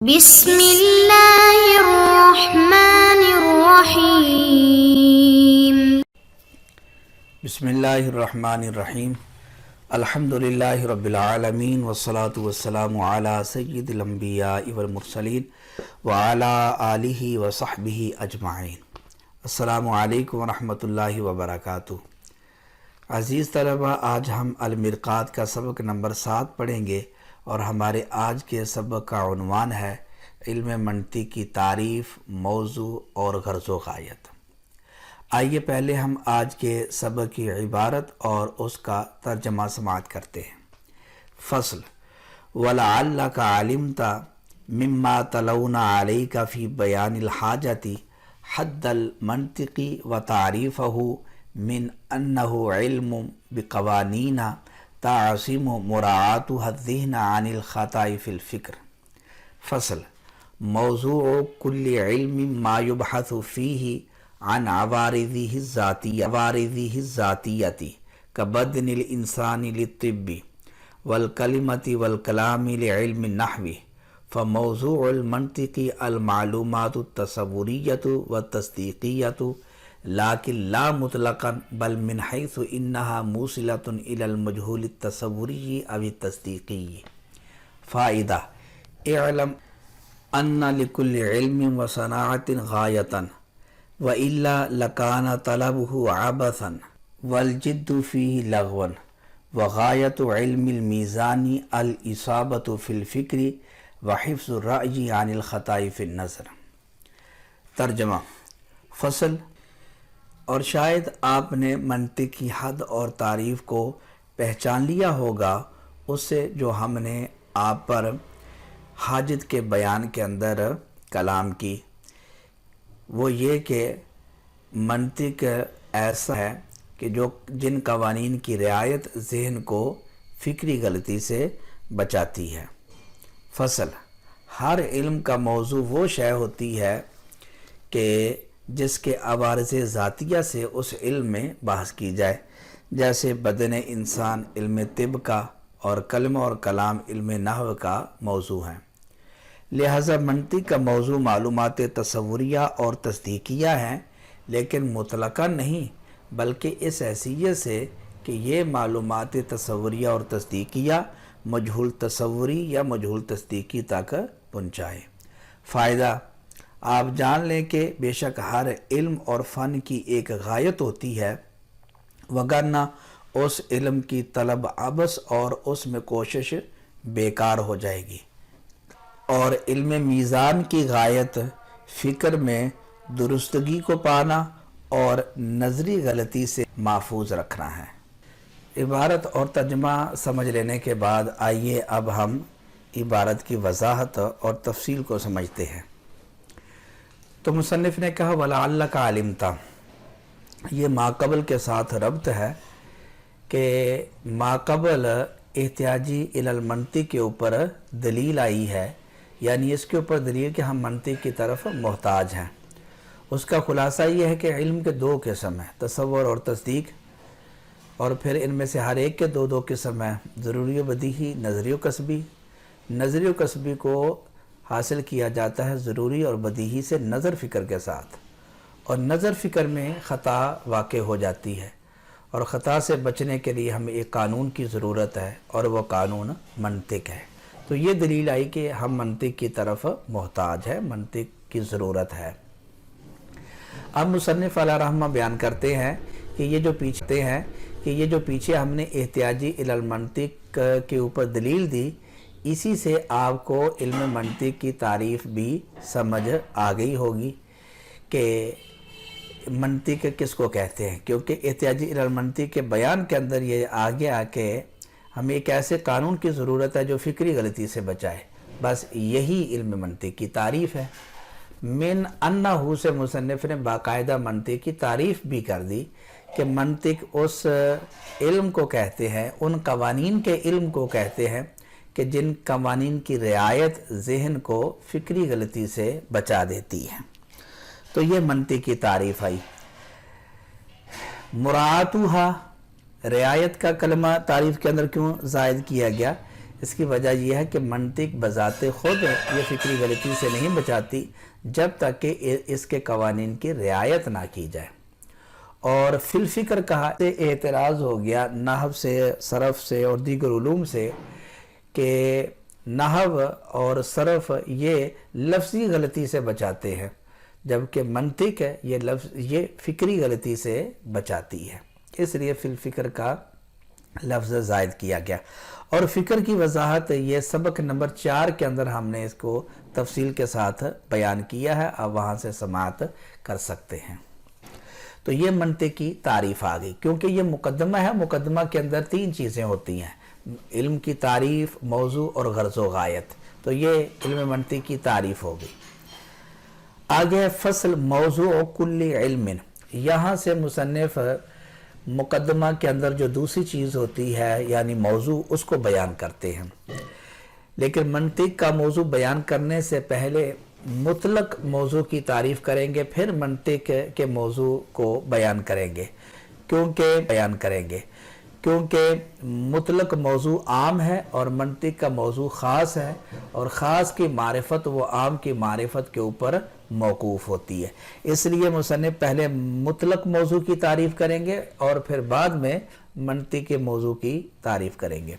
بسم اللہ الرحمن الرحیم۔ بسم اللہ الرحمن الرحیم۔ الحمدللہ رب العالمین والصلاة والسلام علی سید الانبیاء والمرسلین وعلی آلہ وصحبہ اجمعین۔ السلام علیکم ورحمۃ اللہ وبرکاتہ۔ عزیز طلبہ، آج ہم المرقات کا سبق نمبر 7 پڑھیں گے اور ہمارے آج کے سبق کا عنوان ہے علم منطق کی تعریف، موضوع اور غرض و غایت۔ آئیے پہلے ہم آج کے سبق کی عبارت اور اس کا ترجمہ سماعت کرتے ہیں۔ فصل: وَلَعَلَّكَ عَلِمْتَ مِمَّا تَلَوْنَ عَلَيْكَ فِي بَيَانِ الْحَاجَةِ حَدَّ الْمَنْطِقِ وَتَعْرِيفَهُ مِنْ أَنَّهُ عِلْمٌ بِقَوَانِينَ تعصم مراعاتها الذہن عن الخطأ فی الفکر۔ فصل: موضوع کل علم ما یبحث فیہ عن عوارضہ الذاتیہ کبدن الانسان للطب والکلمۃ والکلام لعلم النحو، فموضوع المنطق المعلومات التصوریۃ والتصدیقیۃ لیکن لا مطلقا بل من حیث انہا موصلۃ الی المجہول التصوری او التصدیقی۔ فائدہ: اعلم ان لکل علم وصناعت غایۃ والا لکان طلبہ عبثا والجد فیہ لغوا، وغایۃ علم المیزان الاصابۃ فی الفکر وحفظ الرأی عن الخطأ فی النظر۔ ترجمہ: فصل: اور شاید آپ نے منطق کی حد اور تعریف کو پہچان لیا ہوگا اس سے جو ہم نے آپ پر حاجت کے بیان کے اندر کلام کی، وہ یہ کہ منطق ایسا ہے کہ جن قوانین کی رعایت ذہن کو فکری غلطی سے بچاتی ہے۔ فصل: ہر علم کا موضوع وہ شے ہوتی ہے کہ جس کے عوارض ذاتیہ سے اس علم میں بحث کی جائے، جیسے بدن انسان علم طب کا اور کلمہ اور کلام علم نحو کا موضوع ہیں۔ لہذا منطق کا موضوع معلومات تصوریہ اور تصدیقیہ ہیں، لیکن مطلقاً نہیں، بلکہ اس حیثیت سے کہ یہ معلومات تصوریہ اور تصدیقیہ مجہول تصوری یا مجہول تصدیقی تک پہنچائے۔ فائدہ: آپ جان لیں کہ بے شک ہر علم اور فن کی ایک غایت ہوتی ہے، وگرنہ اس علم کی طلب عبث اور اس میں کوشش بیکار ہو جائے گی، اور علم میزان کی غایت فکر میں درستگی کو پانا اور نظری غلطی سے محفوظ رکھنا ہے۔ عبارت اور ترجمہ سمجھ لینے کے بعد آئیے اب ہم عبارت کی وضاحت اور تفصیل کو سمجھتے ہیں۔ تو مصنف نے کہا وَلَعَلَّكَ عَلِمْتَ، یہ ماقبل کے ساتھ ربط ہے کہ ماقبل احتیاجی الی المنطق کے اوپر دلیل آئی ہے، یعنی اس کے اوپر دلیل کہ ہم منطق کی طرف محتاج ہیں۔ اس کا خلاصہ یہ ہے کہ علم کے 2 قسم ہیں، تصور اور تصدیق، اور پھر ان میں سے ہر ایک کے 2 قسم ہیں، ضروری و بدیہی، نظری و کسبی۔ نظری و کسبی کو حاصل کیا جاتا ہے ضروری اور بدیہی سے نظر فکر کے ساتھ، اور نظر فکر میں خطا واقع ہو جاتی ہے، اور خطا سے بچنے کے لیے ہمیں ایک قانون کی ضرورت ہے، اور وہ قانون منطق ہے۔ تو یہ دلیل آئی کہ ہم منطق کی طرف محتاج ہیں، منطق کی ضرورت ہے۔ اب مصنف علیہ رحمہ بیان کرتے ہیں کہ یہ جو پیچھے ہم نے احتیاجی الی المنطق کے اوپر دلیل دی، اسی سے آپ کو علم منطق کی تعریف بھی سمجھ آ گئی ہوگی کہ منطق کس کو کہتے ہیں، کیونکہ احتیاجی الی المنطق کے بیان کے اندر یہ آ گیا کہ ہمیں ایک ایسے قانون کی ضرورت ہے جو فکری غلطی سے بچائے، بس یہی علم منطق کی تعریف ہے۔ من انہو سے مصنف نے باقاعدہ منطق کی تعریف بھی کر دی کہ منطق اس علم کو کہتے ہیں، ان قوانین کے علم کو کہتے ہیں کہ جن قوانین کی رعایت ذہن کو فکری غلطی سے بچا دیتی ہے۔ تو یہ منطق کی تعریف آئی۔ مراعاتها، رعایت کا کلمہ تعریف کے اندر کیوں زائد کیا گیا؟ اس کی وجہ یہ ہے کہ منطق بذات خود یہ فکری غلطی سے نہیں بچاتی جب تک کہ اس کے قوانین کی رعایت نہ کی جائے۔ اور فی الفکر کہا سے اعتراض ہو گیا نحو سے، صرف سے اور دیگر علوم سے کہ نحو اور صرف یہ لفظی غلطی سے بچاتے ہیں، جبکہ منطق یہ فکری غلطی سے بچاتی ہے، اس لیے فی الفکر کا لفظ زائد کیا گیا۔ اور فکر کی وضاحت یہ سبق نمبر 4 کے اندر ہم نے اس کو تفصیل کے ساتھ بیان کیا ہے، آپ وہاں سے سماعت کر سکتے ہیں۔ تو یہ منطق کی تعریف آ گئی، کیونکہ یہ مقدمہ ہے، مقدمہ کے اندر 3 چیزیں ہوتی ہیں، علم کی تعریف، موضوع اور غرض و غایت، تو یہ علم منطق کی تعریف ہو گئی۔ آگے فصل موضوع کل علم، یہاں سے مصنف مقدمہ کے اندر جو دوسری چیز ہوتی ہے یعنی موضوع، اس کو بیان کرتے ہیں، لیکن منطق کا موضوع بیان کرنے سے پہلے مطلق موضوع کی تعریف کریں گے، پھر منطق کے موضوع کو بیان کریں گے، کیونکہ مطلق موضوع عام ہے اور منطق کا موضوع خاص ہے، اور خاص کی معرفت وہ عام کی معرفت کے اوپر موقوف ہوتی ہے۔ اس لیے مصنف پہلے مطلق موضوع کی تعریف کریں گے اور پھر بعد میں منطق کے موضوع کی تعریف کریں گے۔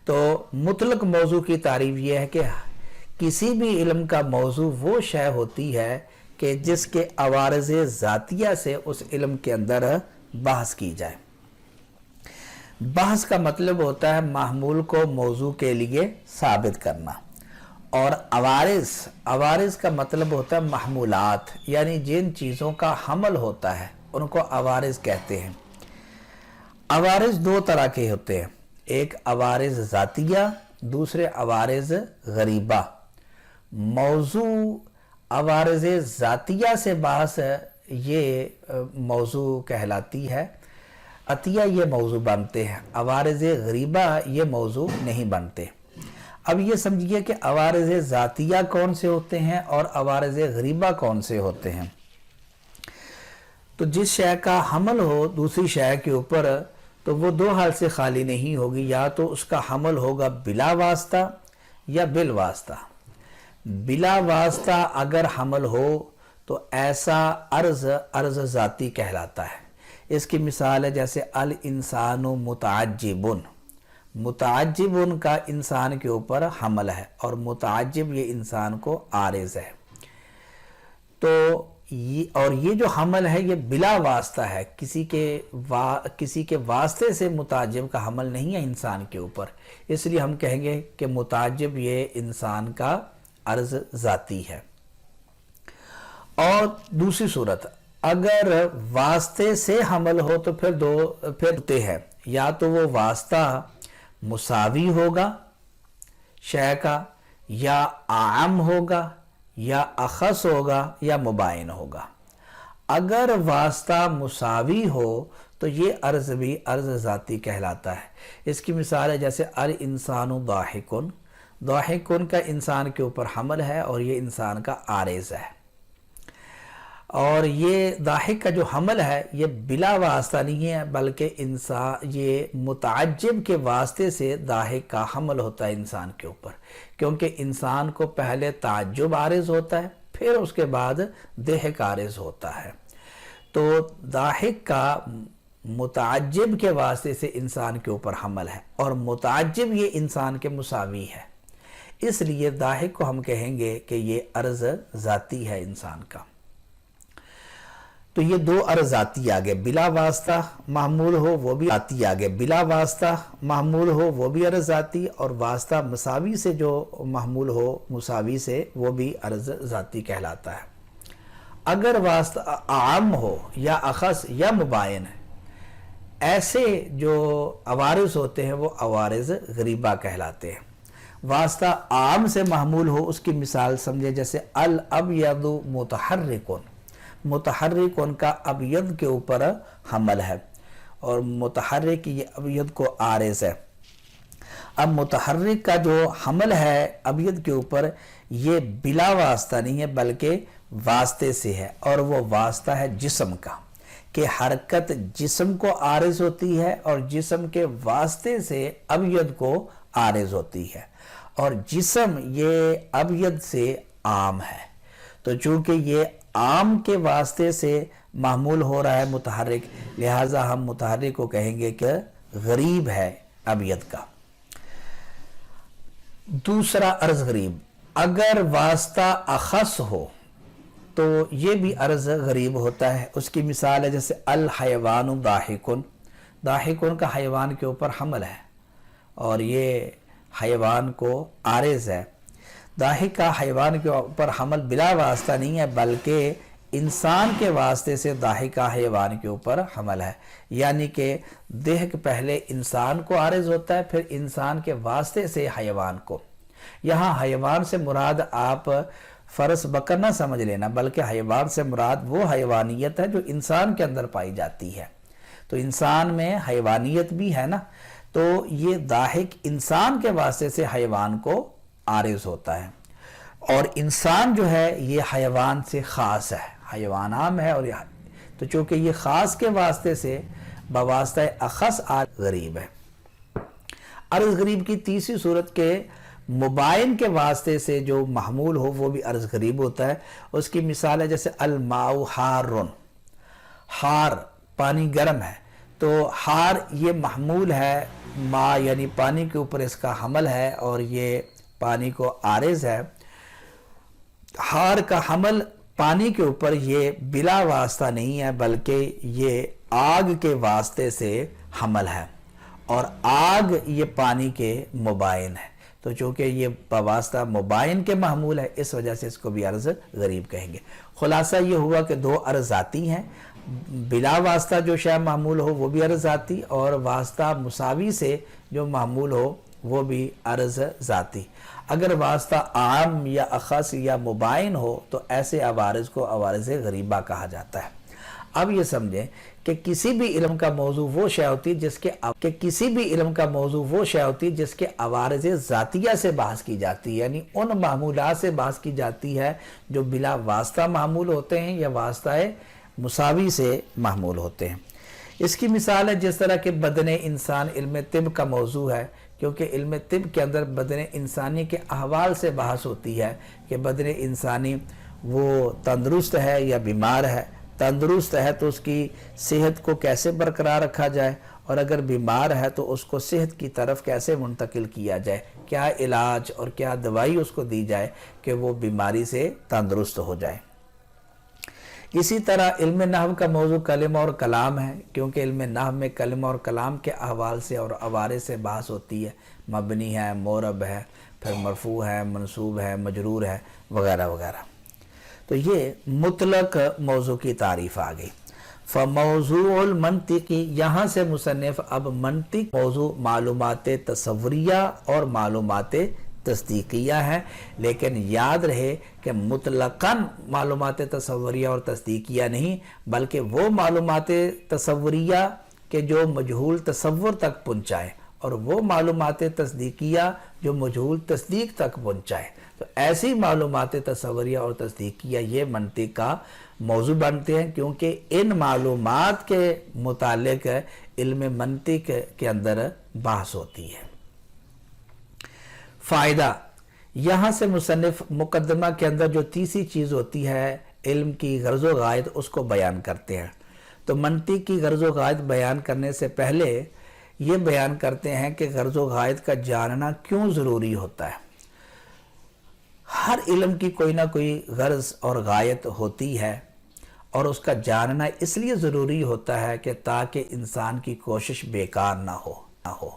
تو مطلق موضوع کی تعریف یہ ہے کہ کسی بھی علم کا موضوع وہ شے ہوتی ہے کہ جس کے عوارض ذاتیہ سے اس علم کے اندر بحث کی جائے۔ بحث کا مطلب ہوتا ہے محمول کو موضوع کے لیے ثابت کرنا، اور عوارض کا مطلب ہوتا ہے محمولات، یعنی جن چیزوں کا حمل ہوتا ہے ان کو عوارض کہتے ہیں۔ عوارض 2 طرح کے ہوتے ہیں، ایک عوارض ذاتیہ، دوسرے عوارض غریبہ۔ موضوع عوارض ذاتیہ سے بحث یہ موضوع کہلاتی ہے، عطیہ یہ موضوع بنتے ہیں، عوارض غریبہ یہ موضوع نہیں بنتے۔ اب یہ سمجھیے کہ عوارض ذاتیہ کون سے ہوتے ہیں اور عوارض غریبہ کون سے ہوتے ہیں۔ تو جس شے کا حمل ہو دوسری شے کے اوپر تو وہ 2 حال سے خالی نہیں ہوگی، یا تو اس کا حمل ہوگا بلا واسطہ یا بالواسطہ۔ بلا واسطہ اگر حمل ہو تو ایسا عرض ذاتی کہلاتا ہے۔ اس کی مثال ہے جیسے الانسان متعجبن، متعجبن کا انسان کے اوپر حمل ہے اور متعجب یہ انسان کو عارض ہے۔ تو یہ جو حمل ہے یہ بلا واسطہ ہے، کسی کے واسطے سے متعجب کا حمل نہیں ہے انسان کے اوپر، اس لیے ہم کہیں گے کہ متعجب یہ انسان کا عرض ذاتی ہے۔ اور دوسری صورت اگر واسطے سے حمل ہو تو پھر ہوتے ہیں، یا تو وہ واسطہ مساوی ہوگا شے کا، یا عام ہوگا، یا اخص ہوگا، یا مباین ہوگا۔ اگر واسطہ مساوی ہو تو یہ عرض بھی عرض ذاتی کہلاتا ہے۔ اس کی مثال ہے جیسے الانسان ضاحکن، ضاحکن کا انسان کے اوپر حمل ہے اور یہ انسان کا عارض ہے، اور یہ ضاحک کا جو حمل ہے یہ بلا واسطہ نہیں ہے بلکہ یہ متعجب کے واسطے سے ضاحک کا حمل ہوتا ہے انسان کے اوپر، کیونکہ انسان کو پہلے تعجب عارض ہوتا ہے پھر اس کے بعد ضحک عارض ہوتا ہے۔ تو ضاحک کا متعجب کے واسطے سے انسان کے اوپر حمل ہے اور متعجب یہ انسان کے مساوی ہے، اس لیے ضاحک کو ہم کہیں گے کہ یہ عرض ذاتی ہے انسان کا۔ تو یہ 2 عرض ذاتی آگے، بلا واسطہ محمول ہو وہ بھی ذاتی آگے، بلا واسطہ محمول ہو وہ بھی عرض ذاتی، اور واسطہ مساوی سے جو محمول ہو مساوی سے وہ بھی عرض ذاتی کہلاتا ہے۔ اگر واسطہ عام ہو یا اخص یا مباین ہے، ایسے جو عوارض ہوتے ہیں وہ عوارض غریبہ کہلاتے ہیں۔ واسطہ عام سے محمول ہو، اس کی مثال سمجھے جیسے الابید متحرکن، متحرک ان کا ابید کے اوپر حمل ہے اور متحرک یہ ابید کو عارض ہے۔ اب متحرک کا جو حمل ہے ابید کے اوپر یہ بلا واسطہ نہیں ہے بلکہ واسطے سے ہے، اور وہ واسطہ ہے جسم کا، کہ حرکت جسم کو عارض ہوتی ہے اور جسم کے واسطے سے ابید کو عارض ہوتی ہے، اور جسم یہ ابید سے عام ہے، تو چونکہ یہ عام کے واسطے سے معمول ہو رہا ہے متحرک، لہٰذا ہم متحرک کو کہیں گے کہ غریب ہے ابید کا۔ دوسرا عرض غریب، اگر واسطہ اخص ہو تو یہ بھی عرض غریب ہوتا ہے۔ اس کی مثال ہے جیسے الحیوان ضاحکن، ضاحکن کا حیوان کے اوپر حمل ہے اور یہ حیوان کو عارض ہے۔ ضاحک کا حیوان کے اوپر حمل بلا واسطہ نہیں ہے، بلکہ انسان کے واسطے سے ضاحک کا حیوان کے اوپر حمل ہے، یعنی کہ ضحک پہلے انسان کو عارض ہوتا ہے، پھر انسان کے واسطے سے حیوان کو۔ یہاں حیوان سے مراد آپ فرس بکر نہ سمجھ لینا، بلکہ حیوان سے مراد وہ حیوانیت ہے جو انسان کے اندر پائی جاتی ہے، تو انسان میں حیوانیت بھی ہے نا، تو یہ ضاحک انسان کے واسطے سے حیوان کو عارض ہوتا ہے، اور انسان جو ہے یہ حیوان سے خاص ہے، حیوان عام ہے، اور تو چونکہ یہ خاص کے واسطے سے بواسطہ اخص غریب ہے۔ عرض غریب کی تیسری صورت کے مبائن کے واسطے سے جو محمول ہو وہ بھی عرض غریب ہوتا ہے۔ اس کی مثال ہے جیسے الماء حارٌ، حار پانی گرم ہے، تو حار یہ محمول ہے، ماء یعنی پانی کے اوپر اس کا حمل ہے اور یہ پانی کو عارض ہے۔ حار کا حمل پانی کے اوپر یہ بلا واسطہ نہیں ہے، بلکہ یہ آگ کے واسطے سے حمل ہے، اور آگ یہ پانی کے مبائن ہے، تو چونکہ یہ بواسطہ مبائن کے محمول ہے، اس وجہ سے اس کو بھی عرض غریب کہیں گے۔ خلاصہ یہ ہوا کہ دو عرض ذاتی ہیں، بلا واسطہ جو شے معمول ہو وہ بھی عرض ذاتی، اور واسطہ مساوی سے جو معمول ہو وہ بھی عرض ذاتی۔ اگر واسطہ عام یا اخص یا مبائن ہو تو ایسے عوارض کو عوارض غریبہ کہا جاتا ہے۔ اب یہ سمجھیں کہ کسی بھی علم کا موضوع وہ شے ہوتی جس کے عوارض ذاتیہ سے بحث کی جاتی ہے، یعنی ان معمولات سے بحث کی جاتی ہے جو بلا واسطہ معمول ہوتے ہیں یا واسطہ مساوی سے معمول ہوتے ہیں۔ اس کی مثال ہے جس طرح کہ بدن انسان علم طب کا موضوع ہے، کیونکہ علم طب کے اندر بدن انسانی کے احوال سے بحث ہوتی ہے کہ بدن انسانی وہ تندرست ہے یا بیمار ہے، تندرست ہے تو اس کی صحت کو کیسے برقرار رکھا جائے، اور اگر بیمار ہے تو اس کو صحت کی طرف کیسے منتقل کیا جائے، کیا علاج اور کیا دوائی اس کو دی جائے کہ وہ بیماری سے تندرست ہو جائے۔ اسی طرح علم نحو کا موضوع کلمہ اور کلام ہے، کیونکہ علم نحو میں کلمہ اور کلام کے احوال سے اور عوارض سے بحث ہوتی ہے، مبنی ہے، معرب ہے، پھر مرفوع ہے، منصوب ہے، مجرور ہے، وغیرہ وغیرہ۔ تو یہ مطلق موضوع کی تعریف آ گئی۔ فموضوع المنطقی، یہاں سے مصنف اب منطق موضوع معلومات تصوریہ اور معلومات تصدیقیہ ہے، لیکن یاد رہے کہ مطلقاً معلومات تصوریہ اور تصدیقیہ نہیں، بلکہ وہ معلومات تصوریہ کہ جو مجہول تصور تک پہنچائے، اور وہ معلومات تصدیقیہ جو مجہول تصدیق تک پہنچائے۔ تو ایسی معلومات تصوریہ اور تصدیقیہ یہ منطق کا موضوع بنتے ہیں، کیونکہ ان معلومات کے متعلق علم منطق کے اندر بحث ہوتی ہے۔ فائدہ، یہاں سے مصنف مقدمہ کے اندر جو تیسری چیز ہوتی ہے علم کی غرض و غائد، اس کو بیان کرتے ہیں۔ تو منطق کی غرض و غائد بیان کرنے سے پہلے یہ بیان کرتے ہیں کہ غرض و غائد کا جاننا کیوں ضروری ہوتا ہے۔ ہر علم کی کوئی نہ کوئی غرض اور غایت ہوتی ہے، اور اس کا جاننا اس لیے ضروری ہوتا ہے کہ تاکہ انسان کی کوشش بیکار نہ ہو،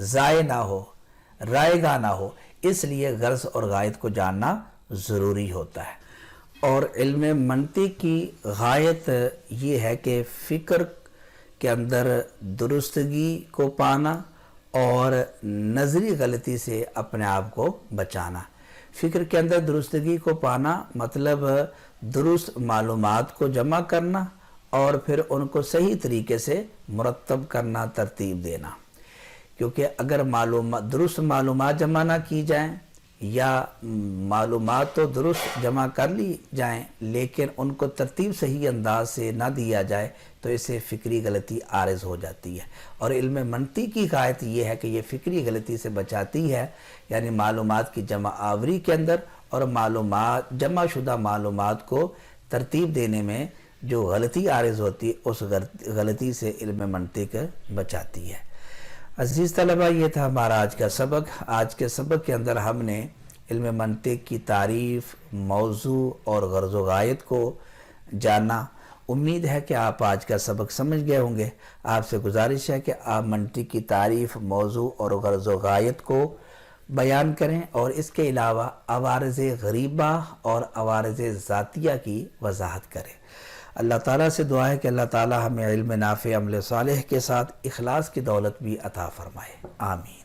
ضائع نہ ہو، رائگاں نہ ہو، اس لیے غرض اور غایت کو جاننا ضروری ہوتا ہے۔ اور علم منطق کی غایت یہ ہے کہ فکر کے اندر درستگی کو پانا اور نظری غلطی سے اپنے آپ کو بچانا۔ فکر کے اندر درستگی کو پانا مطلب درست معلومات کو جمع کرنا اور پھر ان کو صحیح طریقے سے مرتب کرنا، ترتیب دینا، کیونکہ اگر درست معلومات جمع نہ کی جائیں یا معلومات تو درست جمع کر لی جائیں لیکن ان کو ترتیب صحیح انداز سے نہ دیا جائے تو اسے فکری غلطی عارض ہو جاتی ہے، اور علم منطق کی قاعدہ یہ ہے کہ یہ فکری غلطی سے بچاتی ہے، یعنی معلومات کی جمع آوری کے اندر اور جمع شدہ معلومات کو ترتیب دینے میں جو غلطی عارض ہوتی ہے اس غلطی سے علم منطق بچاتی ہے۔ عزیز طلبہ، یہ تھا ہمارا آج کا سبق۔ آج کے سبق کے اندر ہم نے علم منطق کی تعریف، موضوع اور غرض و غایت کو جانا۔ امید ہے کہ آپ آج کا سبق سمجھ گئے ہوں گے۔ آپ سے گزارش ہے کہ آپ منطق کی تعریف، موضوع اور غرض و غایت کو بیان کریں اور اس کے علاوہ عوارض غریبہ اور عوارض ذاتیہ کی وضاحت کریں۔ اللہ تعالیٰ سے دعا ہے کہ اللہ تعالیٰ ہمیں علم نافع، عمل صالح کے ساتھ اخلاص کی دولت بھی عطا فرمائے۔ آمین۔